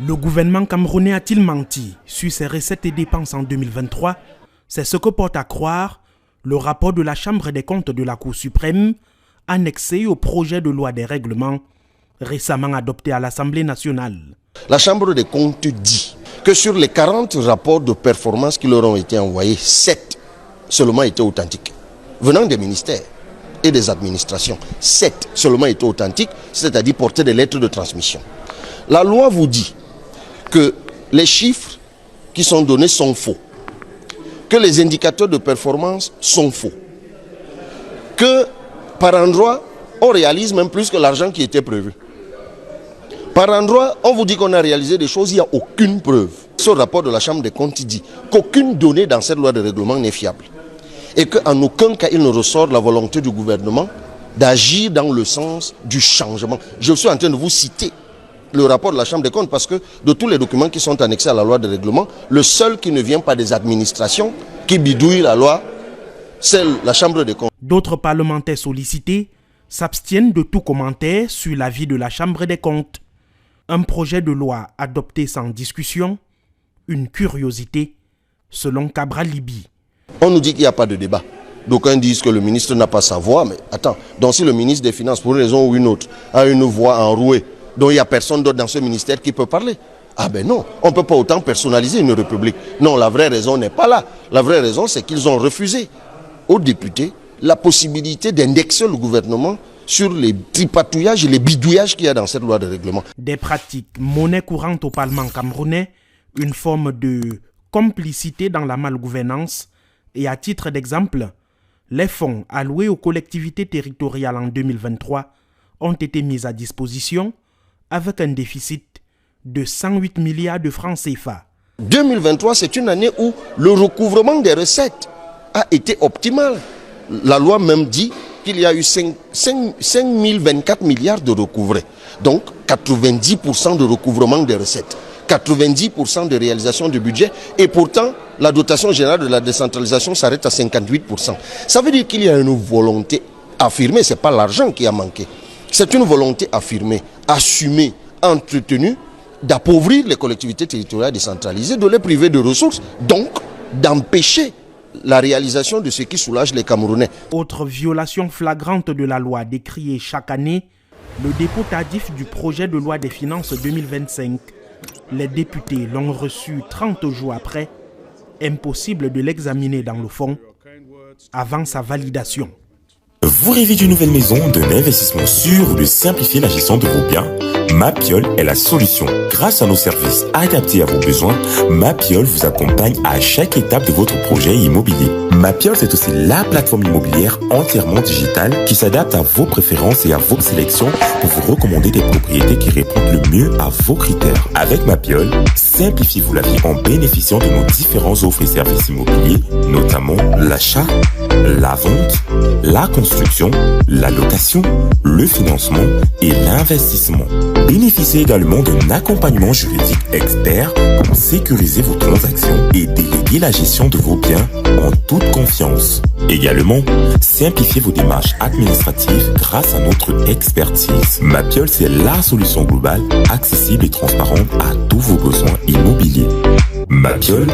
Le gouvernement camerounais a-t-il menti sur ses recettes et dépenses en 2023? C'est ce que porte à croire le rapport de la Chambre des comptes de la Cour suprême annexé au projet de loi des règlements récemment adopté à l'Assemblée nationale. La Chambre des comptes dit que sur les 40 rapports de performance qui leur ont été envoyés, 7 seulement étaient authentiques, venant des ministères et des administrations. 7 seulement étaient authentiques, c'est-à-dire portaient des lettres de transmission. La loi vous dit que les chiffres qui sont donnés sont faux, que les indicateurs de performance sont faux, que par endroit, on réalise même plus que l'argent qui était prévu. Par endroit, on vous dit qu'on a réalisé des choses, il n'y a aucune preuve. Ce rapport de la Chambre des comptes dit qu'aucune donnée dans cette loi de règlement n'est fiable et qu'en aucun cas il ne ressort la volonté du gouvernement d'agir dans le sens du changement. Je suis en train de vous citer le rapport de la Chambre des comptes parce que de tous les documents qui sont annexés à la loi de règlement, le seul qui ne vient pas des administrations qui bidouillent la loi, c'est la Chambre des comptes. D'autres parlementaires sollicités s'abstiennent de tout commentaire sur l'avis de la Chambre des comptes. Un projet de loi adopté sans discussion, une curiosité, selon Cabral Libi. On nous dit qu'il n'y a pas de débat. D'aucuns disent que le ministre n'a pas sa voix, mais attends, donc si le ministre des Finances, pour une raison ou une autre, a une voix enrouée, donc il n'y a personne d'autre dans ce ministère qui peut parler. Ah ben non, on ne peut pas autant personnaliser une république. Non, la vraie raison n'est pas là. La vraie raison, c'est qu'ils ont refusé aux députés la possibilité d'indexer le gouvernement sur les tripatouillages et les bidouillages qu'il y a dans cette loi de règlement. Des pratiques monnaie courante au Parlement camerounais, une forme de complicité dans la malgouvernance et à titre d'exemple, les fonds alloués aux collectivités territoriales en 2023 ont été mis à disposition avec un déficit de 108 milliards de francs CFA. 2023, c'est une année où le recouvrement des recettes a été optimal. La loi même dit qu'il y a eu 5 024 milliards de recouvrés. Donc 90% de recouvrement des recettes, 90% de réalisation du budget. Et pourtant, la dotation générale de la décentralisation s'arrête à 58%. Ça veut dire qu'il y a une volonté affirmée, ce n'est pas l'argent qui a manqué. C'est une volonté affirmée, assumée, entretenue, d'appauvrir les collectivités territoriales décentralisées, de les priver de ressources, donc d'empêcher la réalisation de ce qui soulage les Camerounais. Autre violation flagrante de la loi décriée chaque année, le dépôt tardif du projet de loi des finances 2025. Les députés l'ont reçu 30 jours après. Impossible de l'examiner dans le fond avant sa validation. Vous rêvez d'une nouvelle maison, d'un investissement sûr ou de simplifier la gestion de vos biens? Mapiol est la solution. Grâce à nos services adaptés à vos besoins, Mapiol vous accompagne à chaque étape de votre projet immobilier. Mapiol, c'est aussi la plateforme immobilière entièrement digitale qui s'adapte à vos préférences et à vos sélections pour vous recommander des propriétés qui répondent le mieux à vos critères. Avec Mapiol, simplifiez-vous la vie en bénéficiant de nos différents offres et services immobiliers, notamment l'achat, la vente, la construction, la location, le financement et l'investissement. Bénéficiez également d'un accompagnement juridique expert pour sécuriser vos transactions et déléguer la gestion de vos biens en toute confiance. Également, simplifiez vos démarches administratives grâce à notre expertise. Mapiol, c'est la solution globale, accessible et transparente à tous vos besoins immobiliers. Mapiol,